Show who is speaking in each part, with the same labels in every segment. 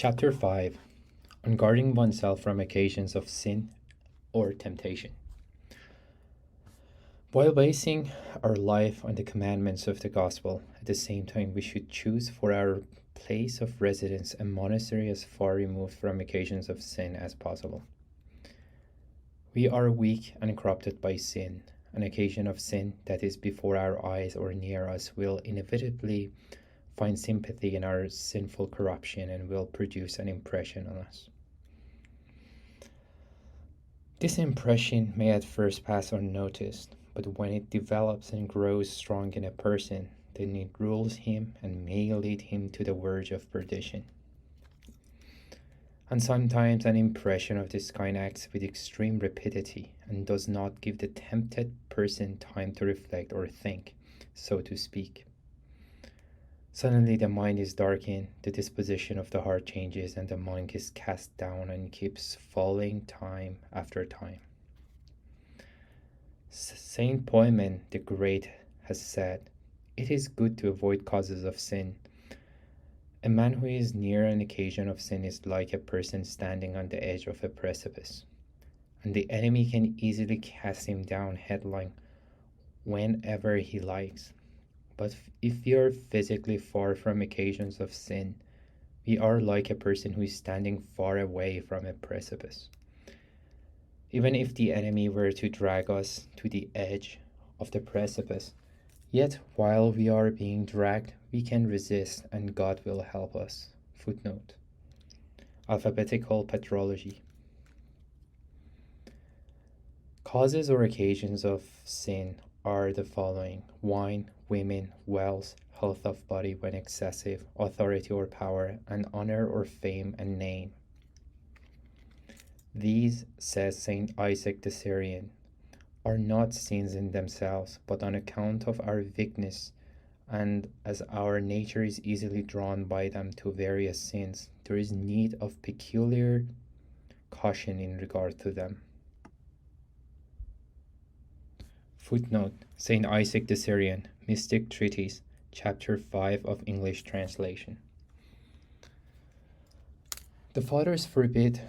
Speaker 1: Chapter 5 On Guarding Oneself from Occasions of Sin or Temptation. While basing our life on the commandments of the gospel, at the same time we should choose for our place of residence a monastery as far removed from occasions of sin as possible. We are weak and corrupted by sin. An occasion of sin that is before our eyes or near us will inevitably find sympathy in our sinful corruption and will produce an impression on us. This impression may at first pass unnoticed, but when it develops and grows strong in a person, then it rules him and may lead him to the verge of perdition. And sometimes an impression of this kind acts with extreme rapidity and does not give the tempted person time to reflect or think, so to speak. Suddenly the mind is darkened, the disposition of the heart changes, and the monk is cast down and keeps falling time after time. Saint Poimen the Great has said, "It is good to avoid causes of sin. A man who is near an occasion of sin is like a person standing on the edge of a precipice, and the enemy can easily cast him down headlong whenever he likes. But if we are physically far from occasions of sin, we are like a person who is standing far away from a precipice. Even if the enemy were to drag us to the edge of the precipice, yet while we are being dragged, we can resist and God will help us." Footnote. Alphabetical Patrology. Causes or occasions of sin are the following: wine, women, wealth, health of body when excessive, authority or power, and honor or fame and name. These, says Saint Isaac the Syrian, are not sins in themselves, but on account of our weakness, and as our nature is easily drawn by them to various sins, there is need of peculiar caution in regard to them. Footnote: Saint Isaac the Syrian, Mystic Treatise, Chapter 5 of English translation. The Fathers forbid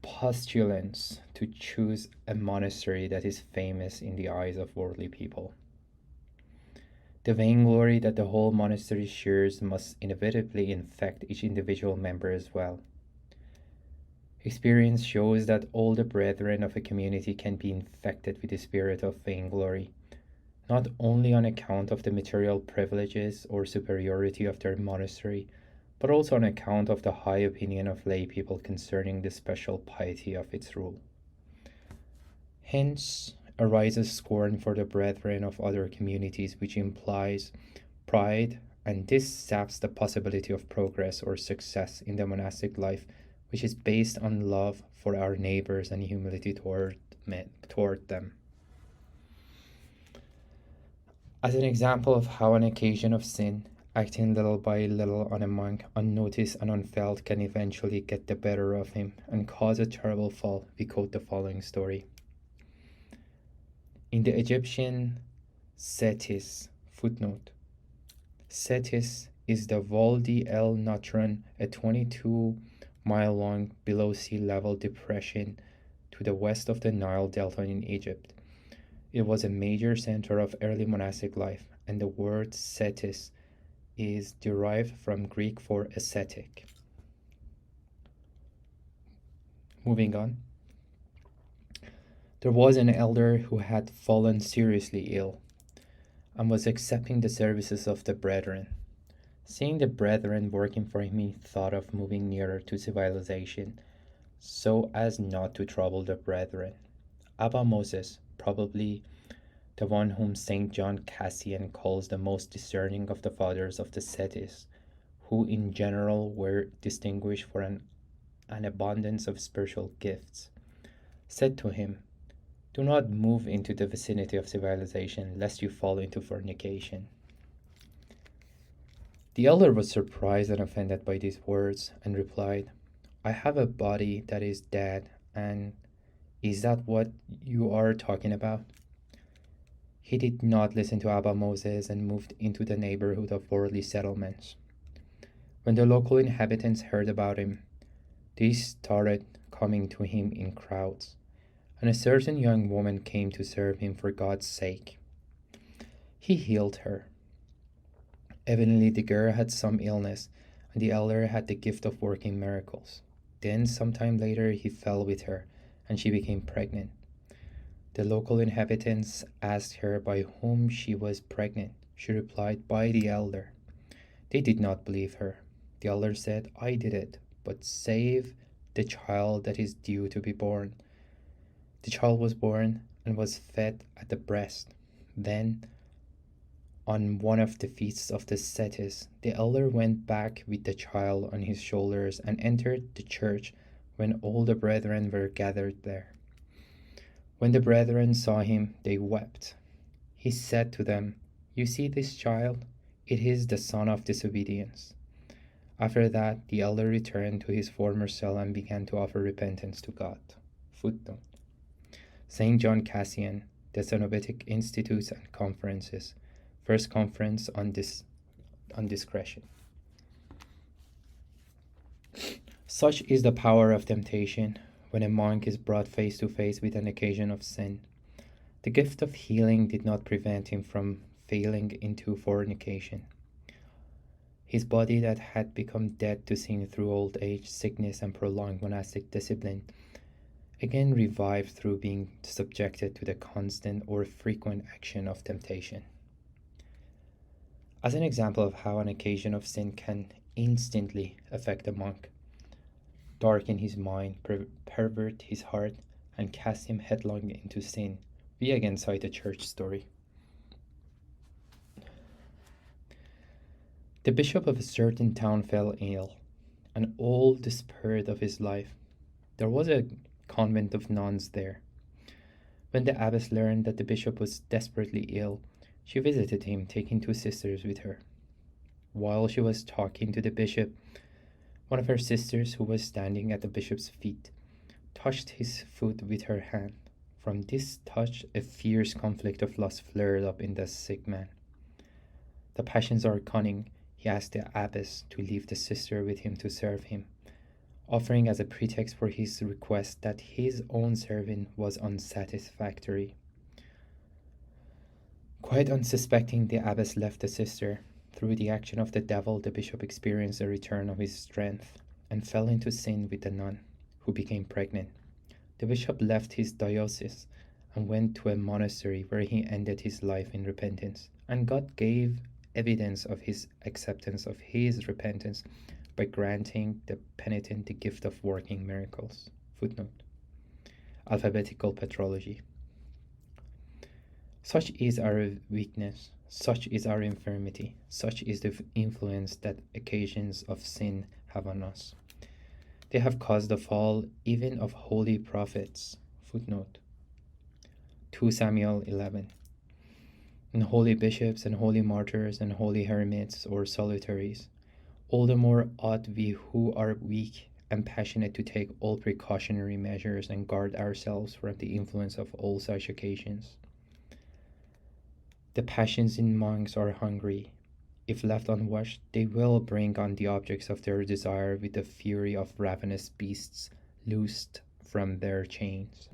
Speaker 1: postulants to choose a monastery that is famous in the eyes of worldly people. The vainglory that the whole monastery shares must inevitably infect each individual member as well. Experience shows that all the brethren of a community can be infected with the spirit of vainglory, not only on account of the material privileges or superiority of their monastery, but also on account of the high opinion of lay people concerning the special piety of its rule. Hence arises scorn for the brethren of other communities, which implies pride, and this saps the possibility of progress or success in the monastic life, which is based on love for our neighbors and humility toward them. As an example of how an occasion of sin, acting little by little on a monk, unnoticed and unfelt, can eventually get the better of him and cause a terrible fall, we quote the following story. In the Egyptian Setis, footnote, Setis is the Wadi el Natron, a 22-mile-long below sea level depression to the west of the Nile Delta in Egypt. It was a major center of early monastic life, and the word Setis is derived from Greek for ascetic. Moving on. There was an elder who had fallen seriously ill and was accepting the services of the brethren. Seeing the brethren working for him, he thought of moving nearer to civilization so as not to trouble the brethren. Abba Moses, probably the one whom St. John Cassian calls the most discerning of the fathers of the Setis, who in general were distinguished for an abundance of spiritual gifts, said to him, "Do not move into the vicinity of civilization, lest you fall into fornication." The elder was surprised and offended by these words and replied, "I have a body that is dead, and is that what you are talking about?" He did not listen to Abba Moses and moved into the neighborhood of worldly settlements. When the local inhabitants heard about him, They started coming to him in crowds, and a certain young woman came to serve him for God's sake. He healed her. Evidently, the girl had some illness, and the elder had the gift of working miracles. Then, some time later, he fell with her, and she became pregnant. The local inhabitants asked her by whom she was pregnant. She replied, by the elder. They did not believe her. The elder said, I did it, but save the child that is due to be born. The child was born and was fed at the breast. Then, on one of the feasts of the Cetes, the elder went back with the child on his shoulders and entered the church when all the brethren were gathered there. When the brethren saw him, they wept. He said to them, you see this child? It is the son of disobedience. After that, the elder returned to his former cell and began to offer repentance to God. Footnote. St. John Cassian, the Cenobitic Institutes and Conferences, First Conference on Discretion. Such is the power of temptation when a monk is brought face to face with an occasion of sin. The gift of healing did not prevent him from falling into fornication. His body that had become dead to sin through old age, sickness, and prolonged monastic discipline, again revived through being subjected to the constant or frequent action of temptation. As an example of how an occasion of sin can instantly affect a monk, darken his mind, pervert his heart, and cast him headlong into sin, we again cite a church story. The bishop of a certain town fell ill, and all despaired of his life. There was a convent of nuns there. When the abbess learned that the bishop was desperately ill, she visited him, taking 2 sisters with her. While she was talking to the bishop, one of her sisters, who was standing at the bishop's feet, touched his foot with her hand. From this touch, a fierce conflict of lust flared up in the sick man. The passions are cunning. He asked the abbess to leave the sister with him to serve him, offering as a pretext for his request that his own serving was unsatisfactory. Quite unsuspecting, the abbess left the sister. Through the action of the devil, the bishop experienced a return of his strength and fell into sin with the nun, who became pregnant. The bishop left his diocese and went to a monastery where he ended his life in repentance, and God gave evidence of his acceptance of his repentance by granting the penitent the gift of working miracles. Footnote. Alphabetical patrology. Such is our weakness, such is our infirmity, such is the influence that occasions of sin have on us. They have caused the fall even of holy prophets. Footnote. 2 Samuel 11. And holy bishops and holy martyrs and holy hermits or solitaries. All the more ought we who are weak and passionate to take all precautionary measures and guard ourselves from the influence of all such occasions. The passions in monks are hungry. If left unwatched, they will bring on the objects of their desire with the fury of ravenous beasts loosed from their chains.